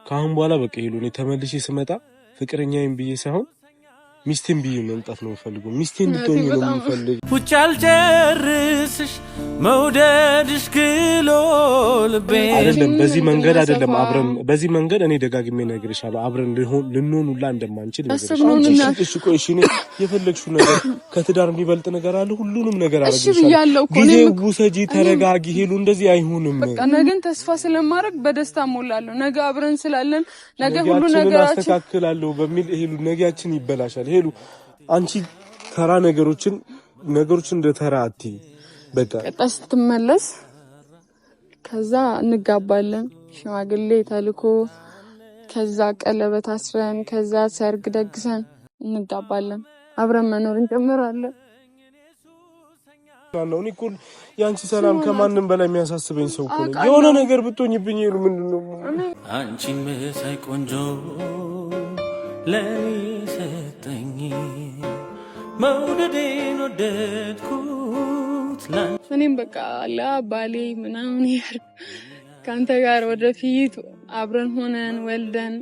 ካሁን በኋላ በቃ ሄሉ እኔ ተመልሼ ስመጣ ፍቅረኛዬን ብዬ ሳይሆን ሚስቴን ብዬ መምጣት ነው የምፈልገው። ሚስቴን እንድትሆኚ ነው የምፈልገው። ውጭ አልጨርስሽ መውደድሽ ክሎ ልቤ አይደለም በዚህ መንገድ አይደለም አብረን በዚህ መንገድ እኔ ደጋግሜ ነግሬሻለሁ አብረን ልንሆን ሁላ እንደማንችል ነግሬሻለሁ። እሺ ቆይ እሺ እኔ የፈለግሽው ነገር ከትዳር የሚበልጥ ነገር አለ ሁሉንም ነገር አረጋግሻለሁ። ጊዜ ውሰጂ ተረጋጊ ሄሉ እንደዚህ አይሆንም። በቃ ነገን ተስፋ ስለማድረግ በደስታ ሞላለሁ። ነገ አብረን ስላለን ነገ ሁሉ ነገራችን አስተካክላለሁ በሚል ሄሉ ነገያችን ይበላሻል። ሄሉ አንቺ ተራ ነገሮችን እንደ ተራ አትይ። በቃ ቀጣይ ስትመለስ ከዛ እንጋባለን። ሽማግሌ ተልኮ ከዛ ቀለበት አስረን ከዛ ሰርግ ደግሰን እንጋባለን። አብረን መኖር እንጀምራለን። እኔ እኮ ያንቺ ሰላም ከማንም በላይ የሚያሳስበኝ ሰው እኮ ነው። የሆነ ነገር ብትሆኝብኝ ሄሉ ምንድነው አንቺን መሳይ ቆንጆ ለኔ ሰጠኝ መውደዴን ወደድኩት እኔም በቃ ለባሌ ምናምን ይሄር ካንተ ጋር ወደፊት አብረን ሆነን ወልደን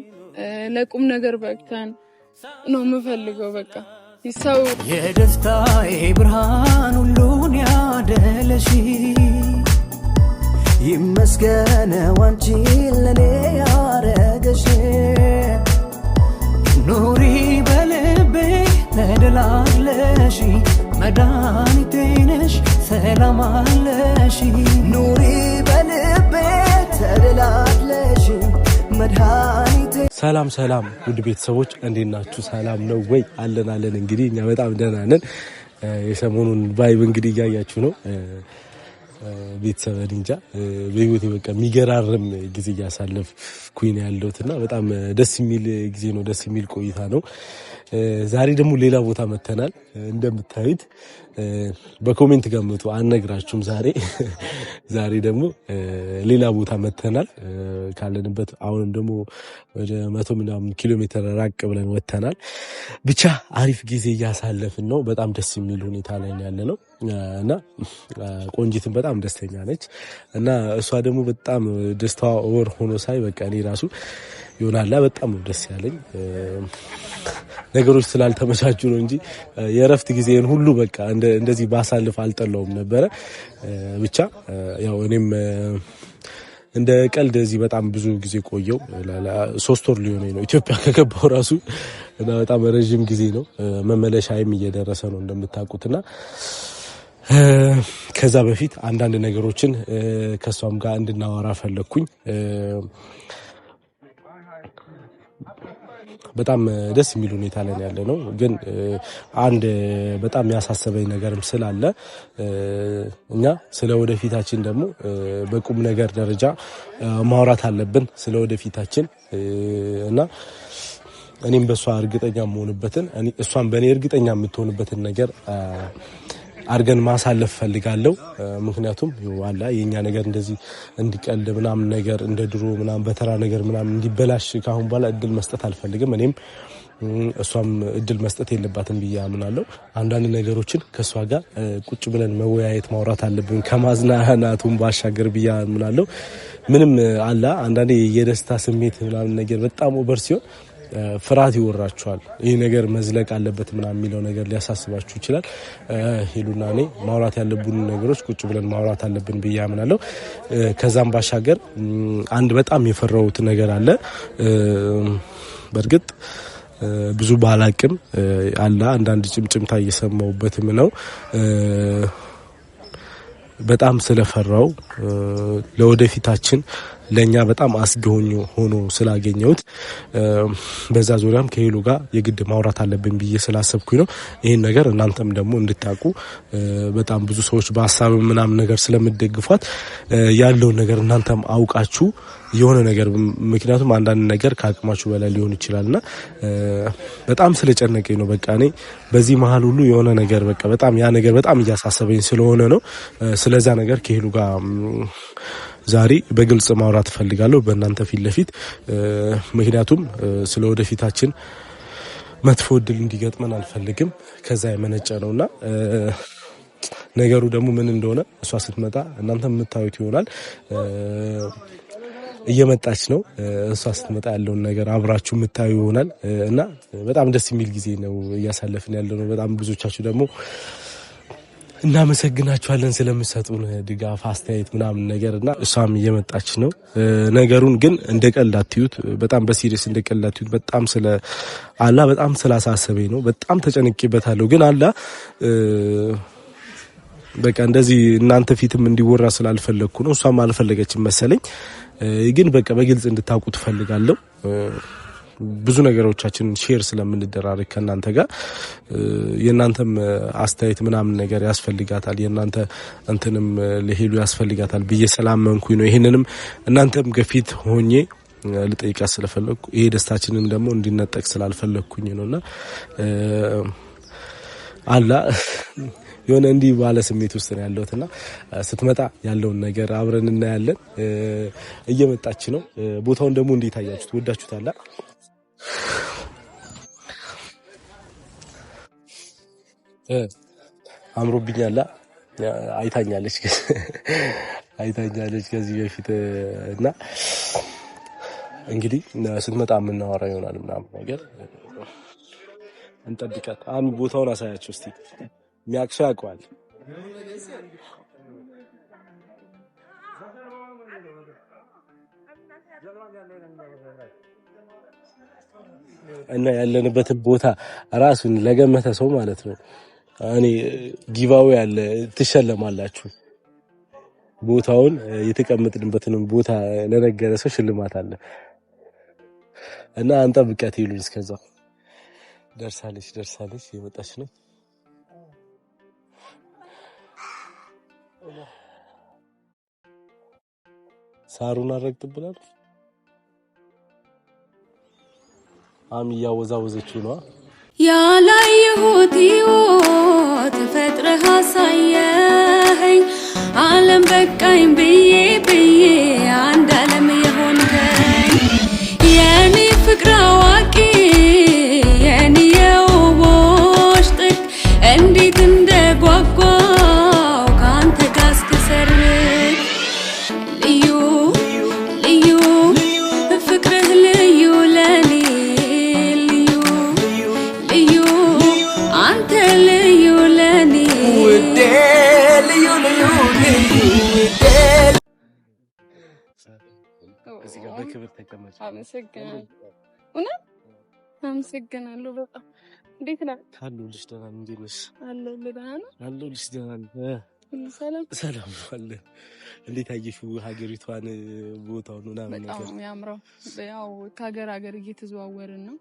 ለቁም ነገር በቅተን ነው የምፈልገው። በቃ ይሰው የደስታዬ ብርሃን ሁሉን ያደለሽ ይመስገን አንቺ ለኔ ያረገሽ ኑሪ በልቤ ተደላለሽ መድኃኒቴ ነሽ ሰላም አለሽ ኑሪ በልቤ ተደላለሽ መድኃኒቴ። ሰላም ውድ ቤተሰቦች እንዴት ናችሁ? ሰላም ነው ወይ? አለን እንግዲህ እኛ በጣም ደህና ነን። የሰሞኑን ቫይብ እንግዲህ እያያችሁ ነው። ቤተሰብ እንጃ በህይወቴ በቃ የሚገራርም ጊዜ እያሳለፍኩኝ ያለሁትና በጣም ደስ የሚል ጊዜ ነው። ደስ የሚል ቆይታ ነው። ዛሬ ደግሞ ሌላ ቦታ መተናል። እንደምታዩት በኮሜንት ገምቱ አልነግራችሁም። ዛሬ ደግሞ ሌላ ቦታ መተናል ካለንበት። አሁንም ደግሞ ወደ 100 ምናምን ኪሎ ሜትር ራቅ ብለን ወተናል። ብቻ አሪፍ ጊዜ እያሳለፍን ነው። በጣም ደስ የሚል ሁኔታ ላይ ያለነው እና ቆንጂትን በጣም ደስተኛ ነች እና እሷ ደግሞ በጣም ደስታዋ ኦቨር ሆኖ ሳይ በቃ እኔ ራሱ ይሆናላ በጣም ደስ ያለኝ ነገሮች ስላልተመቻቹ ነው እንጂ የእረፍት ጊዜን ሁሉ በቃ እንደዚህ ባሳልፍ አልጠላውም ነበረ። ብቻ ያው እኔም እንደ ቀልድ እዚህ በጣም ብዙ ጊዜ ቆየው 3 ወር ሊሆነኝ ነው ኢትዮጵያ ከገባው ራሱ እና በጣም ረጅም ጊዜ ነው። መመለሻዬም እየደረሰ ነው እንደምታውቁትና ከዛ በፊት አንዳንድ ነገሮችን ከሷም ጋር እንድናወራ ፈለኩኝ። በጣም ደስ የሚል ሁኔታ ላይ ያለ ነው። ግን አንድ በጣም ያሳሰበኝ ነገርም ስላለ እኛ ስለ ወደፊታችን ደግሞ በቁም ነገር ደረጃ ማውራት አለብን ስለ ወደፊታችን እና እኔም በሷ እርግጠኛ መሆንበትን እሷም በእኔ እርግጠኛ የምትሆንበትን ነገር አርገን ማሳለፍ ፈልጋለሁ። ምክንያቱም ዋላ የኛ ነገር እንደዚህ እንዲቀልድ ምናምን ነገር እንደ ድሮ ምናምን በተራ ነገር ምናምን እንዲበላሽ ካሁን በኋላ እድል መስጠት አልፈልግም። እኔም እሷም እድል መስጠት የለባትም ብዬ አምናለሁ። አንዳንድ ነገሮችን ከሷ ጋር ቁጭ ብለን መወያየት ማውራት አለብን ከማዝናናቱም ባሻገር ብዬ አምናለሁ። ምንም አላ አንዳንዴ የደስታ ስሜት ምናምን ነገር በጣም ኦቨር ሲሆን ፍርሃት ይወራችኋል። ይሄ ነገር መዝለቅ አለበት ምናምን የሚለው ነገር ሊያሳስባችሁ ይችላል። ሄሉና እኔ ማውራት ያለብን ነገሮች ቁጭ ብለን ማውራት አለብን ብዬ አምናለሁ። ከዛም ባሻገር አንድ በጣም የፈራሁት ነገር አለ። በእርግጥ ብዙ ባላቅም አለ አንዳንድ ጭምጭምታ እየሰማሁበትም ነው። በጣም ስለፈራው ለወደፊታችን ለኛ በጣም አስጊ ሆኖ ስላገኘሁት በዛ ዙሪያም ከሄሉ ጋር የግድ ማውራት አለብን ብዬ ስላሰብኩኝ ነው። ይሄን ነገር እናንተም ደግሞ እንድታቁ በጣም ብዙ ሰዎች በሐሳብ ምናምን ነገር ስለምትደግፏት ያለውን ነገር እናንተም አውቃችሁ የሆነ ነገር ምክንያቱም አንዳንድ ነገር ከአቅማችሁ በላይ ሊሆን ይችላልና በጣም ስለጨነቀኝ ነው። በቃ እኔ በዚህ መሃል ሁሉ የሆነ ነገር በቃ በጣም ያ ነገር በጣም እያሳሰበኝ ስለሆነ ነው። ስለዛ ነገር ከሄሉ ጋር ዛሬ በግልጽ ማውራት ፈልጋለሁ በእናንተ ፊት ለፊት። ምክንያቱም ስለ ወደፊታችን መጥፎ እድል እንዲገጥመን አልፈልግም። ከዛ የመነጨ ነውና ነገሩ ደግሞ ምን እንደሆነ እሷ ስትመጣ እናንተ የምታዩት ይሆናል። እየመጣች ነው። እሷ ስትመጣ ያለውን ነገር አብራችሁ የምታዩ ይሆናል እና በጣም ደስ የሚል ጊዜ ነው እያሳለፍን ያለነው። በጣም ብዙዎቻችሁ ደግሞ እናመሰግናችኋለን ስለምትሰጡን ድጋፍ፣ አስተያየት ምናምን ነገርና እሷም እየመጣች ነው። ነገሩን ግን እንደ ቀልድ አትዩት፣ በጣም በሲሪየስ እንደ ቀልድ አትዩት። በጣም በጣም ስላሳሰበኝ ነው። በጣም ተጨንቄበታለሁ። ግን በቃ እንደዚህ እናንተ ፊትም እንዲወራ ስላልፈለኩ ነው። እሷም አልፈለገችም መሰለኝ። ግን በቃ በግልጽ እንድታውቁት ፈልጋለሁ። ብዙ ነገሮቻችን ሼር ስለምንደራረግ ከናንተ ጋር የናንተም አስተያየት ምናምን ነገር ያስፈልጋታል። የናንተ እንትንም ለሄሉ ያስፈልጋታል ብዬ ሰላምንኩኝ ነው። ይሄንንም እናንተም ገፊት ሆኜ ልጠይቃት ስለፈለኩ ይሄ ደስታችንን ደግሞ እንዲነጠቅ ስላልፈለኩኝ ነውና የሆነ እንዲህ ባለ ስሜት ውስጥ ነው ያለሁትና ስትመጣ ያለውን ነገር አብረን እናያለን። እየመጣች ነው። ቦታውን ደግሞ እንዴት አያችሁት? ወዳችሁታል? አምሮብኛል። አይታኛለች ከዚህ በፊት እና እንግዲህ ስትመጣ የምናወራ ይሆናል ምናምን ነገር እንጠብቃት። ቦታውን አሳያቸው እስቲ። የሚያቅሱ ያውቀዋል። እና ያለንበትን ቦታ ራሱን ለገመተ ሰው ማለት ነው እኔ ጊቫዌ ያለ ትሸለማላችሁ። ቦታውን የተቀመጥንበትን ቦታ ለነገረ ሰው ሽልማት አለ እና አንጠብቂያት ይሉን። እስከዛው ደርሳለች የመጣች ነው። ሳሩን አረግጥብላል። እያወዛወዘችው ነው። ያላየሁት ሕይወት ፈጥረህ አሳየኸኝ ዓለም በቃኝ ብዬ አንድ ዓለም የሆንከኝ የኔ ፍቅር አዋቂ የኔ የውቦች ጥግ እንዴት እንደጓጓው ከአንተ ጋር እስክሰርግ ልዩ ፍቅርህ ልዩ ለኔ ልዩ አንተ ልዩ ለኔ ውዴ ልዩ ውዴ። እዚህ ጋር በክብር ተቀመጭ። አመሰግናለሁ በጣም። እንዴት ነህ? አለሁልሽ። ደህና ነኝ። እንዴት ነሽ? አለሁልሽ። ደህና ነኝ። ሰላም አለ። እንዴት አየሽው ሀገሪቷን፣ ቦታውን ምናምን ነገር? በጣም ያምራው። ያው ከሀገር እየተዘዋወርን ነው።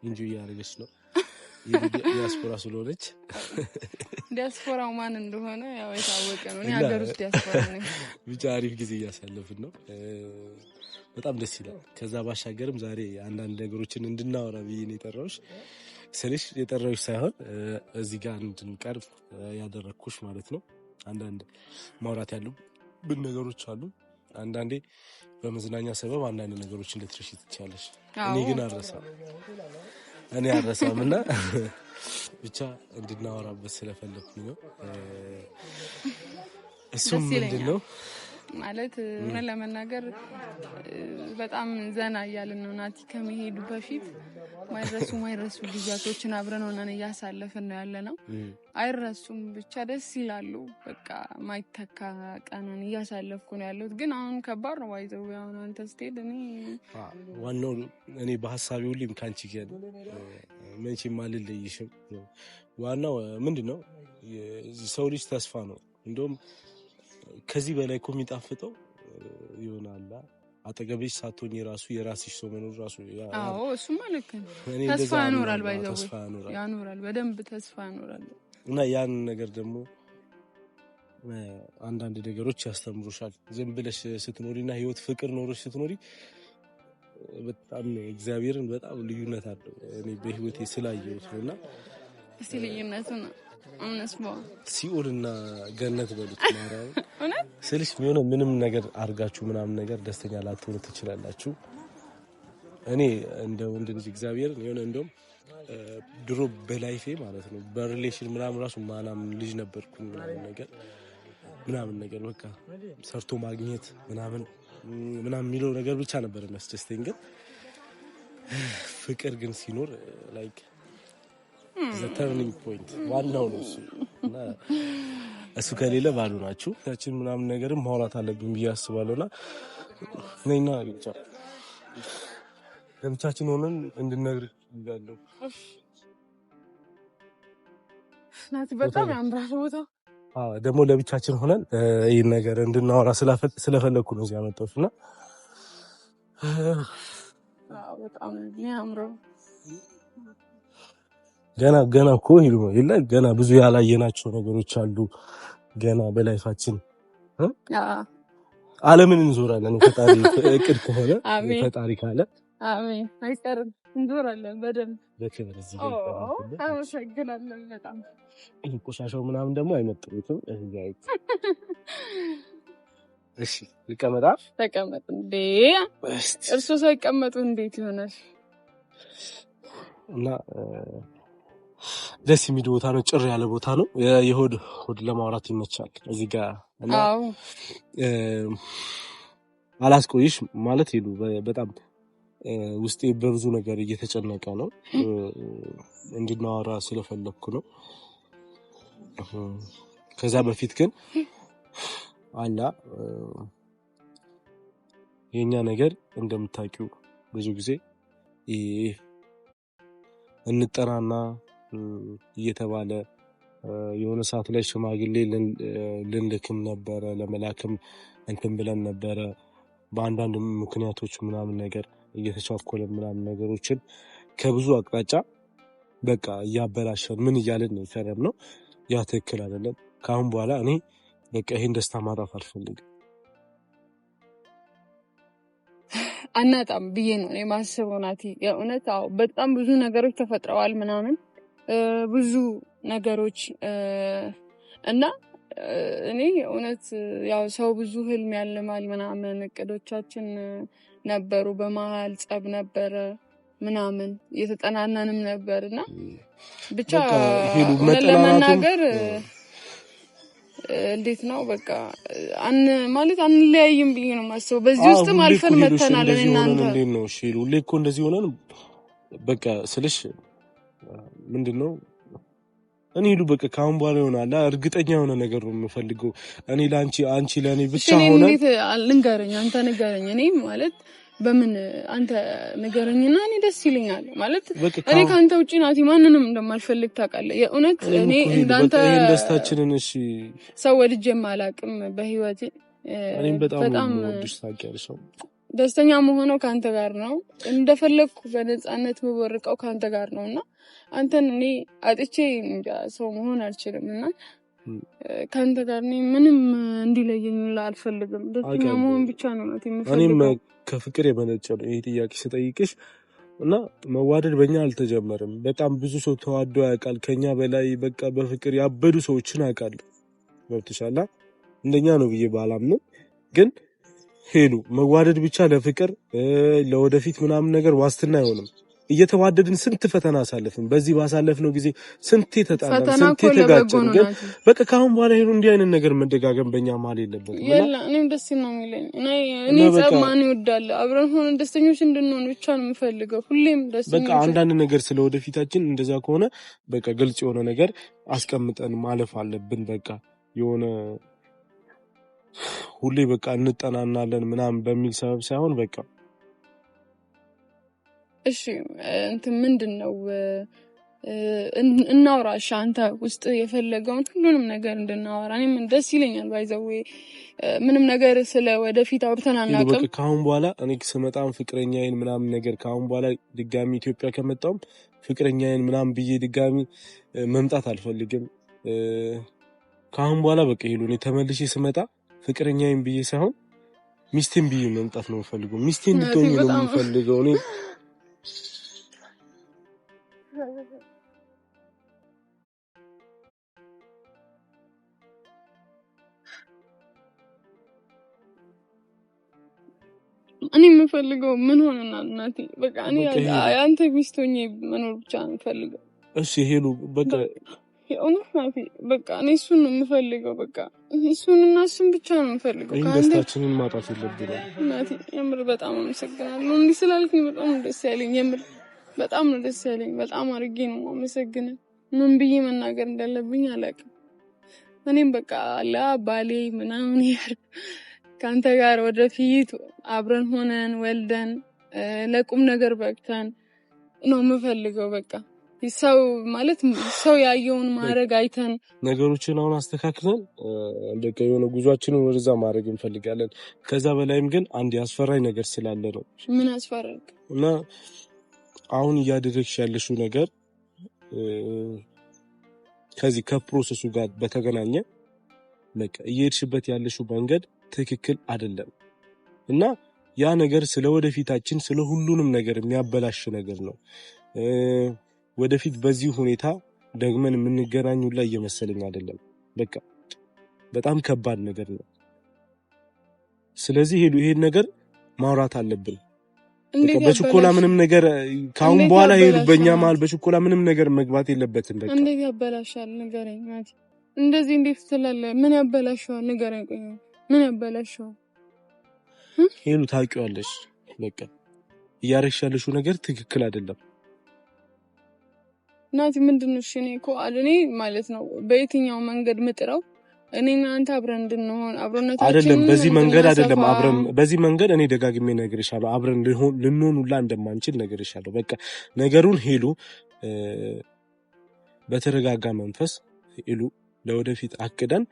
እንጂ እያደረገች ነው ዲያስፖራ ስለሆነች። ዲያስፖራው ማን እንደሆነ ያው የታወቀ ነው። እኔ ሀገር ውስጥ ዲያስፖራ ነኝ። ብቻ አሪፍ ጊዜ እያሳለፍን ነው። በጣም ደስ ይላል። ከዛ ባሻገርም ዛሬ አንዳንድ ነገሮችን እንድናወራ ብዬ ነው የጠራሁሽ። ስልሽ የጠራሁሽ ሳይሆን እዚህ ጋር እንድንቀርብ ያደረግኩሽ ማለት ነው። አንዳንድ ማውራት ያሉብን ነገሮች አሉ። አንዳንዴ በመዝናኛ ሰበብ አንዳንድ ነገሮችን ልትረሺ ትችያለሽ። እኔ ግን አልረሳም እና ብቻ እንድናወራበት ስለፈለኩኝ ነው። እሱም ምንድን ነው ማለት እውነት ለመናገር በጣም ዘና እያልን ነው። ናቲ ከመሄዱ በፊት ማይረሱ ጊዜያቶችን አብረን ሆነን እያሳለፍን ነው ያለነው። አይረሱም፣ ብቻ ደስ ይላሉ። በቃ ማይተካ ቀንን እያሳለፍኩ ነው ያለሁት። ግን አሁን ከባድ ነው። ዋይዘው አሁን አንተ ስትሄድ ዋናው እኔ በሀሳቤ ሁሌም ካንቺ ጋር መቼም አልለይሽም። ዋናው ምንድን ነው ሰው ልጅ ተስፋ ነው። እንደውም ከዚህ በላይ እኮ የሚጣፍጠው ይሆናል አጠገብሽ ሳትሆኝ የራስሽ ሰው መኖር ራሱ። አዎ እሱማ ልክ ነው። ተስፋ ያኖራል፣ ባይዘው ያኖራል፣ በደንብ ተስፋ ያኖራል። እና ያን ነገር ደግሞ አንዳንድ ነገሮች ያስተምሩሻል። ዝም ብለሽ ስትኖሪና ህይወት ፍቅር ኖሮሽ ስትኖሪ በጣም እግዚአብሔርን በጣም ልዩነት አለው። እኔ በህይወቴ ስላየሁት ነውና እስቲ ልዩነቱን እንስማው። ሲኦልና ገነት በሉት ማራው ስልሽ ምንም ነገር አርጋችሁ ምናምን ነገር ደስተኛ ላትሆኑ ትችላላችሁ። እኔ እንደ ወንድ ልጅ እግዚአብሔርን እንደውም ድሮ በላይፌ ማለት ነው በሪሌሽን ምናምን ራሱ ማናምን ልጅ ነበርኩኝ ምናምን ነገር በቃ ሰርቶ ማግኘት ምናምን ምናምን የሚለው ነገር ብቻ ነበር የሚያስደስተኝ። ግን ፍቅር ግን ሲኖር ላይክ ዘ ተርኒንግ ፖይንት ዋናው ነው እሱ። እና እሱ ከሌለ ባሉ ናችሁ ታችን ምናምን ነገርም ማውራት አለብን ብዬ አስባለሁና ነይና ብቻ ለብቻችን ሆነን እንድንነግር ይላልው። ናቲ በጣም ያምራል ቦታው። ደግሞ ለብቻችን ሆነን ይሄን ነገር እንድናወራ ስለፈለኩ ነው እዚህ ያመጣሁትና በጣም የሚያምረው ገና እኮ ይሉ ይላ ገና ብዙ ያላየናቸው ነገሮች አሉ። ገና በላይፋችን ዓለምን እንዞራለን። ፈጣሪ እቅድ ከሆነ ፈጣሪ ካለ አሜን አይቀርም እንዞራለን በደንብ በክብር እዚህ ጋር አመሰግናለሁ በጣም። ቆሻሻው ምናምን ደግሞ አይመጥሩትም እዚህ ጋር። እሺ ይቀመጣ ተቀመጥ እንዴ እርሱ ሳይቀመጡ እንዴት ይሆናል? እና ደስ የሚል ቦታ ነው። ጭር ያለ ቦታ ነው። የሆድ ለማውራት ይመቻል እዚህ ጋር። እና አላስቆይሽ ማለት ሄዱ በጣም ውስጤ በብዙ ነገር እየተጨነቀ ነው። እንድናወራ ስለፈለኩ ነው። ከዛ በፊት ግን አላ የኛ ነገር እንደምታውቂው ብዙ ጊዜ እንጠራና እየተባለ የሆነ ሰዓት ላይ ሽማግሌ ልንልክም ነበረ ለመላክም እንትን ብለን ነበረ። በአንዳንድ ምክንያቶች ምናምን ነገር እየተቻኮለን ምናምን ነገሮችን ከብዙ አቅጣጫ በቃ እያበላሸን ምን እያለን ነው የከረምነው። ያ ትክክል አይደለም። ከአሁን በኋላ እኔ በቃ ይሄን ደስታ ማጣት አልፈልግም። አናጣም ብዬ ነው የማስበው ናቲ። የእውነት በጣም ብዙ ነገሮች ተፈጥረዋል ምናምን ብዙ ነገሮች እና እኔ እውነት ያው ሰው ብዙ ህልም ያልማል ምናምን እቅዶቻችን ነበሩ። በመሃል ጸብ ነበረ ምናምን እየተጠናናንም ነበርና ብቻ ለመናገር እንዴት ነው በቃ ማለት አንለያይም ብዬ ነው የማስበው። በዚህ ውስጥም አልፈን መተናል። እናንተ እንዴት ነው? እሺ ሁሌ እኮ እንደዚህ ሆነን በቃ ስልሽ ምንድነው እኔ ሄዱ በቃ ካሁን በኋላ ይሆናል እርግጠኛ የሆነ ነገር ነው የምፈልገው። እኔ ላንቺ አንቺ ለኔ ብቻ ሆነ ልንገረኝ፣ አንተ ንገረኝ። እኔ ማለት በምን አንተ ንገረኝና እኔ ደስ ይለኛል ማለት እኔ ካንተ ውጪ ናቲ ማንንም እንደማልፈልግ ታውቃለህ። የእውነት እኔ እንዳንተ ደስታችንን እሺ ሰው ወድጄም አላውቅም በህይወቴ። እኔም በጣም ወድሽ ታውቂያለሽ። ደስተኛ መሆነው ካንተ ጋር ነው። እንደፈለኩ በነፃነት መወርቀው ካንተ ጋር ነውና አንተን እኔ አጥቼ ሰው መሆን አልችልምና ካንተ ጋር ነኝ። ምንም እንዲለየኝ አልፈልግም። ደስተኛ መሆን ብቻ ነው ማለት የምፈልገው። እኔም ከፍቅር የመነጨ ነው ይሄ ጥያቄ ስጠይቅሽ እና መዋደድ በእኛ አልተጀመረም። በጣም ብዙ ሰው ተዋዶ ያውቃል ከኛ በላይ በቃ በፍቅር ያበዱ ሰዎችን አውቃለሁ። ወጥቻላ እንደኛ ነው ብዬ ባላምንም ግን ሄሉ መዋደድ ብቻ ለፍቅር ለወደፊት ምናምን ነገር ዋስትና አይሆንም። እየተዋደድን ስንት ፈተና አሳለፍን። በዚህ ባሳለፍነው ጊዜ ስንት ተጣላን፣ ስንት ተጋጨን። ግን በቃ ካሁን በኋላ ሄሉ እንዲህ አይነት ነገር መደጋገም በእኛ መሀል የለበትም። እኔም ደስ ነው የሚለኝ እኔ ጸማን ይወዳል አብረን ሆነን ደስተኞች እንድንሆን ብቻ ነው የምፈልገው። ሁሌም ደስተኞች በቃ አንዳንድ ነገር ስለወደፊታችን እንደዛ ከሆነ በቃ ግልጽ የሆነ ነገር አስቀምጠን ማለፍ አለብን። በቃ የሆነ ሁሌ በቃ እንጠናናለን ምናምን በሚል ሰበብ ሳይሆን በቃ እሺ እንትን ምንድነው እናውራሽ አንተ ውስጥ የፈለገውን ሁሉንም ነገር እንድናወራ እኔም ደስ ይለኛል። ባይዘው ምንም ነገር ስለ ወደፊት አውርተን አናውቅም። በቃ ካሁን በኋላ እኔ ስመጣም ፍቅረኛዬን ምናምን ነገር ካሁን በኋላ ድጋሚ ኢትዮጵያ ከመጣም ፍቅረኛዬን ምናምን ብዬ ድጋሚ መምጣት አልፈልግም። ካሁን በኋላ በቃ ሄሉ እኔ ተመልሼ ስመጣ ፍቅረኛዬን ብዬ ሳይሆን ሚስቴን ብዬ መምጣት ነው የምፈልገው። ሚስቴን እንድትሆኚ ነው የምፈልገው እኔ የምፈልገው ምን ሆነና እናቴ በቃ እኔ አንተ ሚስት ሆኜ መኖር ብቻ ነው የምፈልገው። እሺ ሄሉ በቃ የእውነት ናቲ በቃ እኔ እሱን ነው የምፈልገው። በቃ እሱንና እሱን ብቻ ነው የምፈልገው። ደስታችንን ማጣት የለብንም ናቲ። የምር በጣም አመሰግናለሁ እንዲህ ስላልከኝ በጣም ነው ደስ ያለኝ። የምር በጣም ነው ደስ ያለኝ። በጣም አድርጌ ነው የማመሰግነው። ምን ብዬ መናገር እንዳለብኝ አላውቅም። እኔም በቃ ባሌ ምናምን ይሄር ካንተ ጋር ወደፊት አብረን ሆነን ወልደን ለቁም ነገር በቅተን ነው የምፈልገው። በቃ ሰው ማለት ሰው ያየውን ማድረግ አይተን ነገሮችን አሁን አስተካክለን በቃ የሆነ ጉዟችንን ወደዛ ማድረግ እንፈልጋለን። ከዛ በላይም ግን አንድ ያስፈራኝ ነገር ስላለ ነው። ምን አስፈራኝ? እና አሁን እያደረግሽ ያለሽው ነገር ከዚህ ከፕሮሰሱ ጋር በተገናኘ በቃ እየሄድሽበት ያለሽው መንገድ ትክክል አይደለም እና ያ ነገር ስለ ወደፊታችን ስለ ሁሉንም ነገር የሚያበላሽ ነገር ነው። ወደፊት በዚህ ሁኔታ ደግመን የምንገናኙ ላይ እየመሰለኝ አይደለም። በቃ በጣም ከባድ ነገር ነው። ስለዚህ ይሄን ነገር ማውራት አለብን። በችኮላ ምንም ነገር ካሁን በኋላ በእኛ መሀል በችኮላ ምንም ነገር መግባት የለበትም። በቃ እንዴት ያበላሻል ንገረኝ ናቲ። እንደዚህ እንዴት ትላለህ? ምን ያበላሻል ንገረኝ። ቆይ ምን ያበላሻል? ሄሉ ታውቂዋለሽ። በቃ እያረግሽ ያለሽው ነገር ትክክል አይደለም ናቲ። ምንድነው? እሺ እኔ እኮ እኔ ማለት ነው በየትኛው መንገድ ምጥረው እኔና አንተ አብረን እንድንሆን አብሮነታችን አይደለም። በዚህ መንገድ አይደለም አብረን በዚህ መንገድ እኔ ደጋግሜ ነግሬሻለሁ። አብረን ልንሆን ሁላ እንደማንችል ነግሬሻለሁ። በቃ ነገሩን ሄሉ በተረጋጋ መንፈስ ሄሉ ለወደፊት አቅደን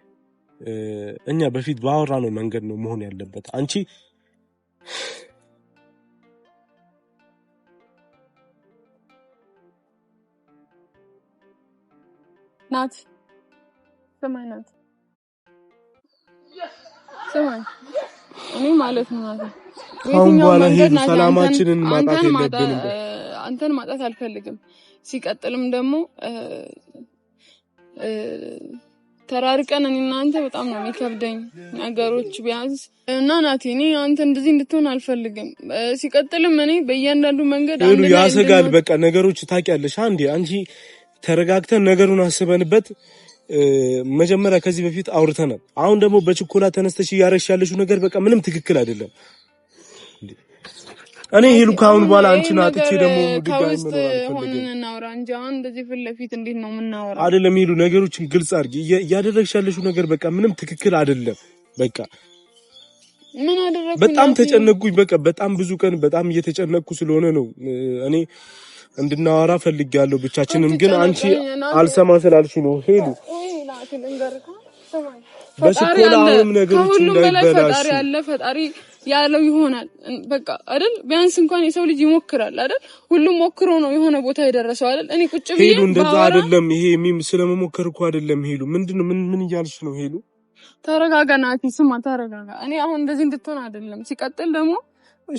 እኛ በፊት ባወራነው መንገድ ነው መሆን ያለበት። አንቺ ናት ሰማናት ሰማን እኔ ማለት ነው ናት አሁን በኋላ ሄዱ ሰላማችንን ማጣት የለብንም። አንተን ማጣት አልፈልግም። ሲቀጥልም ደግሞ ተራርቀን እኔና አንተ በጣም ነው የሚከብደኝ ነገሮች ቢያንስ እና ናቲ እኔ አንተ እንደዚህ እንድትሆን አልፈልግም። ሲቀጥልም እኔ በእያንዳንዱ መንገድ አንተ ያሰጋል። በቃ ነገሮች ታውቂያለሽ። አንቺ ተረጋግተን ነገሩን አስበንበት መጀመሪያ ከዚህ በፊት አውርተናል። አሁን ደግሞ በችኮላ ተነስተሽ ያረሽ ያለሽው ነገር በቃ ምንም ትክክል አይደለም። እኔ ሄሉ ካሁን በኋላ አንቺን አጥቼ ደግሞ ድጋሚ ሆነን እናውራ እንጂ አሁን እንደዚህ ፊት ለፊት እንዴት ነው የምናወራው? አይደለም ሄሉ ነገሮችን ግልጽ አድርጊ። እያደረግሽ ያለሽው ነገር በቃ ምንም ትክክል አይደለም። በቃ ምን አደረኩኝ? በጣም ተጨነቅኩኝ። በቃ በጣም ብዙ ቀን በጣም እየተጨነቅኩ ስለሆነ ነው እኔ እንድናወራ ፈልጋለሁ ብቻችንም። ግን አንቺ አልሰማ ስላልሽ ነው ሄሉ። በሽኮላ አሁንም ነገሮች እንዳይበላሽ ፈጣሪ ያለው ይሆናል። በቃ አይደል? ቢያንስ እንኳን የሰው ልጅ ይሞክራል አይደል? ሁሉም ሞክሮ ነው የሆነ ቦታ የደረሰው አይደል? እኔ ቁጭ ብዬ ሄሉ እንደዛ አይደለም። ይሄ ስለመሞከር እኮ አይደለም ሄሉ። ምንድነው? ምን እያልሽ ነው ሄሉ? ተረጋጋ ናቲ፣ ስማ ተረጋጋ። እኔ አሁን እንደዚህ እንድትሆን አይደለም። ሲቀጥል ደግሞ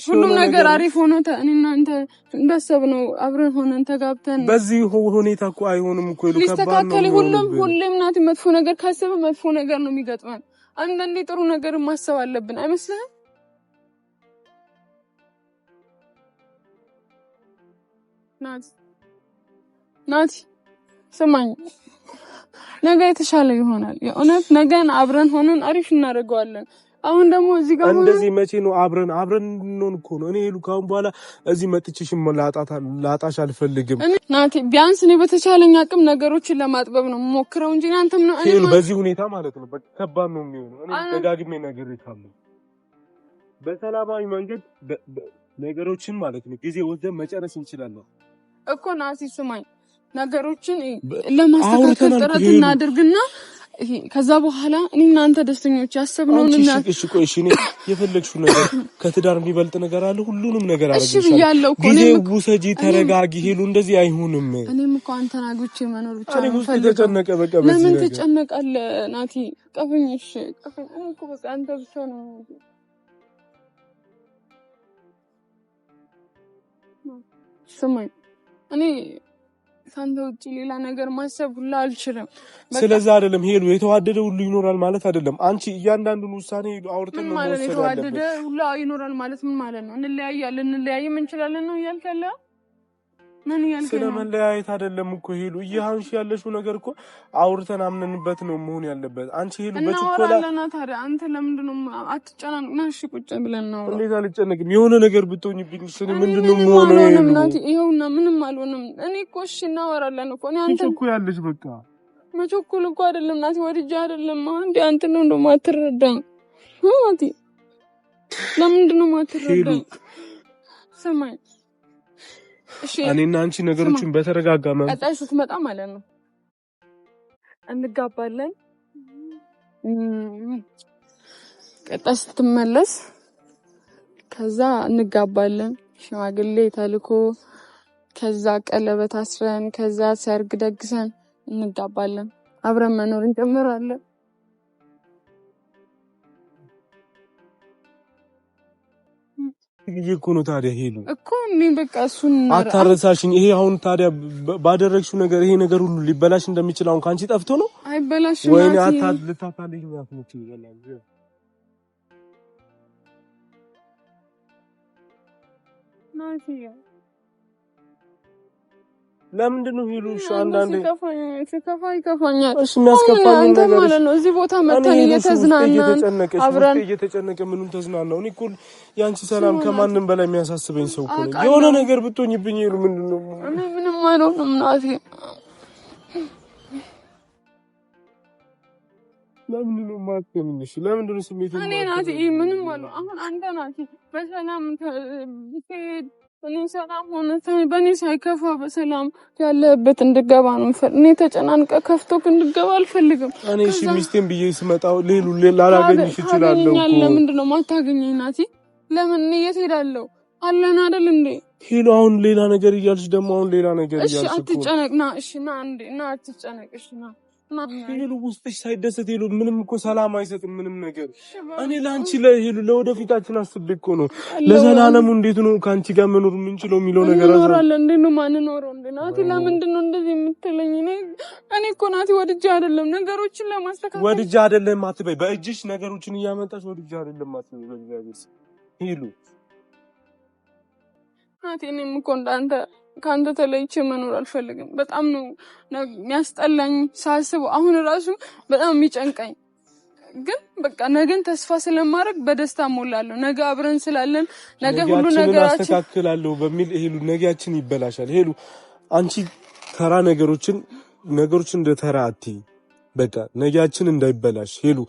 ሁሉም ነገር አሪፍ ሆኖ እኔና አንተ እንዳሰብነው አብረን ሆነን ተጋብተን በዚህ ሁኔታ እኮ አይሆንም እኮ ሄሉ። ሊስተካከል ሁሉም ናቲ መጥፎ ነገር ካሰበ መጥፎ ነገር ነው የሚገጥመን። አንዳንዴ ጥሩ ነገር ማሰብ አለብን አይመስልህም? ናቲ ስማኝ፣ ነገ የተሻለ ይሆናል። የእውነት ነገን አብረን ሆነን አሪፍ እናደርገዋለን። አሁን ደግሞ እዚህ ጋር እንደዚህ መቼ ነው አብረን እንሆን እኮ ነው። እኔ ሄሉ ካሁን በኋላ እዚህ መጥቼሽም ላጣሽ አልፈልግም ናቲ። ቢያንስ እኔ በተቻለኝ አቅም ነገሮችን ለማጥበብ ነው የምሞክረው እንጂ አንተም ነው ሄሉ በዚህ ሁኔታ ማለት ነው በቃ ከባድ ነው የሚሆነው። እኔ ደጋግሜ ነግሬሻለሁ። በሰላማዊ መንገድ ነገሮችን ማለት ነው ጊዜ ወስደን መጨረስ እንችላለን እኮ ናቲ። ስማኝ፣ ነገሮችን ለማስተካከል ጥረት እናድርግና ከዛ በኋላ እኔና አንተ ደስተኞች ያሰብነውን እና እሺ ቆይ እሺ እኔ የፈለግሽው ነገር ከትዳር የሚበልጥ ነገር አለ። ሁሉንም ነገር አረጋግሻለሁ። እሺ ብያለሁ እኮ ጊዜ ውሰጂ፣ ተረጋጊ ሄሉ። እንደዚህ አይሆንም። እኔም እኮ አንተን አግብቼ መኖር ብቻ ነው። እኔ ውስጥ ተጨነቀ። በቃ በዚህ ለምን ትጨነቃለህ ናቲ? ቀፈኝ። እሺ ቀፈኝ እኮ በቃ አንተ ብቻ ነው። ስማኝ፣ እኔ ካንተ ውጪ ሌላ ነገር ማሰብ ሁላ አልችልም። ስለዛ አይደለም ሄሉ፣ የተዋደደ ሁሉ ይኖራል ማለት አይደለም። አንቺ እያንዳንዱን ውሳኔ አውርተን ነው ማለት የተዋደደ ሁሉ ይኖራል ማለት ምን ማለት ነው? እንለያያለን፣ እንለያይም እንችላለን ነው እያልከለ ምን ያልከኝ ስለመለያየት አይደለም እኮ ሄሉ እያንሽ ያለሽው ነገር እኮ አውርተን አምነንበት ነው መሆን ያለበት አንቺ ሄሉ በችኮላ እና ታዲያ አንተ ለምንድነው አትጨናነቅና እሺ ቁጭ ብለን ነው እንዴት አልጨነቅም የሆነ ነገር ብትሆኝብኝ እሺ ምንድነው የምሆነው ይኸውና ምንም አልሆንም እኔ እኮ እሺ እናወራለን እኮ እኔ አንተ እኮ ያለሽ በቃ መቸኮል እኮ አይደለም ናቲ ወድጄ አይደለም አንዴ አንተ ነው እንደማትረዳኝ ናቲ ለምንድነው ማትረዳኝ ሰማይ እሺ እኔና አንቺ ነገሮችን በተረጋጋ መንገድ ቀጣይ ስትመጣ ማለት ነው እንጋባለን ቀጣይ ስትመለስ ከዛ እንጋባለን ሽማግሌ ተልኮ ከዛ ቀለበት አስረን ከዛ ሰርግ ደግሰን እንጋባለን አብረን መኖር እንጀምራለን ይኩኑ ታዲያ ሄሉ እኮ ምን በቃ እሱን አታረሳሽኝ ይሄ አሁን ታዲያ ባደረግሽው ነገር ይሄ ነገር ሁሉ ሊበላሽ እንደሚችል አሁን ካንቺ ጠፍቶ ነው አይበላሽም ወይኔ ልታታልኝ ያፍኑት ይላል ናቲ ለምንድነው ሄሉ አንዳንዴ ይከፋኛል እሺ የሚያስከፋኝ ነገር ማለት ነው እዚህ ቦታ መተን እየተዝናናን አብረን እየተጨነቀ ምንም ተዝናናው እኔ እኮ ያንቺ ሰላም ከማንም በላይ የሚያሳስበኝ ሰው እኮ ነው የሆነ ነገር ብትሆኝብኝ ሄሉ ምንድነው እኔ ምንም አይሆንም ናቲ ለምንድነው ማትከምንሽ ለምንድነው ስሜት እኔ ናቲ ምንም ማለት አሁን አንተ ናቲ በሰላም እኔ ሰላም ሆነ በእኔ ሳይከፋ በሰላም ያለበት እንድገባ ነው የምፈልግ እኔ ተጨናንቀ ከፍቶክ እንድገባ አልፈልግም እኔ እሺ ሚስቴን ብዬ ስመጣው ሌሉ ላላገኝሽ እችላለሁ እኮ ለምንድነው ማታገኘኝ ናቲ ለምን እኔ የት ሄዳለሁ አለን አይደል እንዴ ሄሉ አሁን ሌላ ነገር እያልሽ ደግሞ አሁን ሌላ ነገር እያልሽ እሺ አትጨነቅና እሺ ና እንዴ ና አትጨነቅ እሺ ና ሄሉ ውስጥሽ ሳይደሰት ሄሉ ምንም እኮ ሰላም አይሰጥም ምንም ነገር እኔ ላንቺ ለሄሉ ለወደፊታችን አስቤ እኮ ነው ለዘላለሙ እንዴት ነው ካንቺ ጋር መኖር የምንችለው የሚለው ነገር አለ እንዴ ነው ማን ኖረው እንዴ ናቲ ለምንድን ነው እንደዚህ የምትለኝ እኔ እኮ ናቲ ወድጄ አይደለም ነገሮችን ለማስተካከል ወድጄ አይደለም አትበይ በእጅሽ ነገሮችን እያመጣሽ ወድጄ አይደለም አትበይ በእግዚአብሔር ሄሉ ናቲ እኔም እኮ እንዳንተ ካንተ ተለይቼ መኖር አልፈልግም በጣም ነው የሚያስጠላኝ ሳስበው አሁን ራሱ በጣም የሚጨንቀኝ ግን በቃ ነገን ተስፋ ስለማድረግ በደስታ ሞላለሁ ነገ አብረን ስላለን ነገ ሁሉ ነገራችን አስተካክላለሁ በሚል ሄሉ ነገያችን ይበላሻል ሄሉ አንቺ ተራ ነገሮችን እንደ ተራ አትይ በቃ ነገያችን እንዳይበላሽ ሄሉ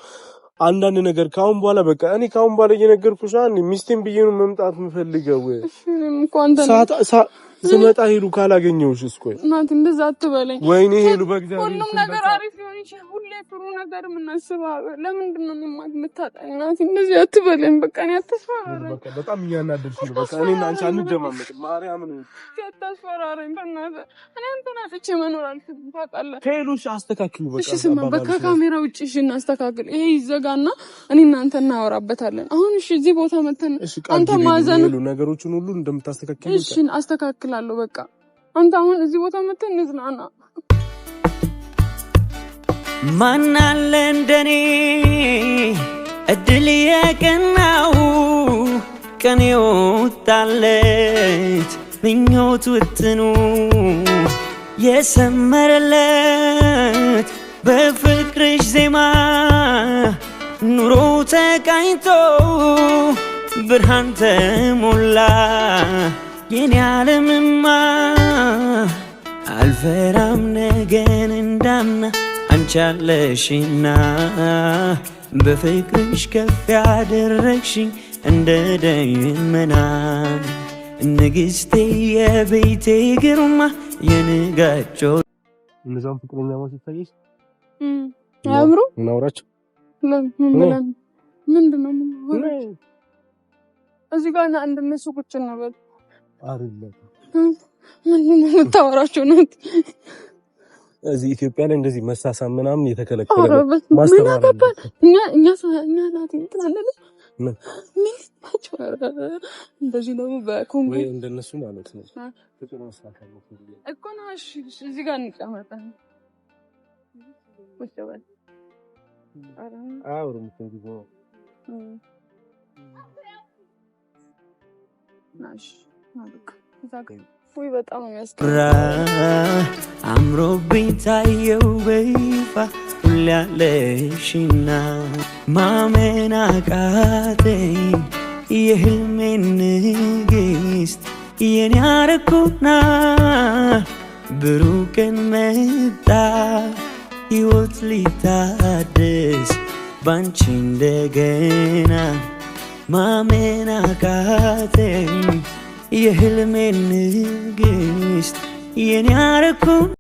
አንዳንድ ነገር ካሁን በኋላ በቃ እኔ ካሁን በኋላ እየነገርኩሽ ሚስቴን ብዬ ነው መምጣት የምፈልገው ስመጣ ሄሉ ካላገኘሁሽ እስኮይ እናት እንደዛ አትበለኝ ወይኔ ሄሉ በእግዚአብሔር ሁሉም ነገር አሪፍ ይሆን ይችላል ሁሌ ጥሩ ነገር የምናስበው ለምንድን ነው የማትመጣጣኝ እናት እንደዚህ አትበለኝ በቃ እኔ አትስፈራረኝ በቃ በጣም እያናደድሽ ነው በቃ እኔና አንቺ አንደማመጥ ማርያምን አትስፈራረኝ በእናትህ እኔ አንተን አጥቼ መኖር አልፈልግም ታውቃለህ ሄሉሽ አስተካክሉ በቃ እሺ ስማ በቃ ካሜራ ውጪ እሺ እናስተካክል ይሄ ይዘጋና እኔ እናንተ እናወራበታለን አሁን እሺ እዚህ ቦታ መተን አንተ ማዘን ሄሉ ነገሮችን ሁሉ እንደምታስተካክሉ እሺ አስተካክላለሁ በቃ አንተ አሁን እዚህ ቦታ መተን እንዝናና ማን አለ እንደኔ እድል የቀናው ቀን የወጣለት ምኞት ውጥኑ የሰመረለት በፍቅርሽ ዜማ ኑሮ ተቃኝቶ ብርሃን ተሞላ የኔ ዓለምማ አልፈራም ነገን እንዳምና አንቺ አለሽና በፍቅርሽ ከፍ ያደረግሽኝ እንደ ደመና ንግስቴ የቤቴ ግርማ የንጋጮ እነዛም ፍቅረኛ ማለት ታይሽ አብሮ እናውራቸው ምንድነው እዚህ ጋር አንድ እነሱ ቁጭ ነበር አይደለም ምንድነው የምታወራቸው ነው እዚህ ኢትዮጵያ ላይ እንደዚህ መሳሳም ምናምን የተከለከለ ነው ማስተማር እኛ ናቲ እንትን ምን እንደዚህ ነው በኮንጎ ወይ እንደነሱ ማለት ነው ፍቅር ማስተካከል ነው እኮ ነው እዚህ ጋር እንቀመጣለን ወጣ አውሩም እንግዲህ ናሽ ማለቅ ዛጋ ወይ በጣም የሚያስጠራ አምሮብኝ ታየው በይፋ ሁሌ ያለሽና ማመን አቃተኝ የህልሜን ንግስት የኔ አረኩና ብሩህ ቀን መጣ ሕይወት ሊታደስ ባንቺ እንደገና ማመን አቃተኝ የህልሜን ንግስት የኔ አረኩና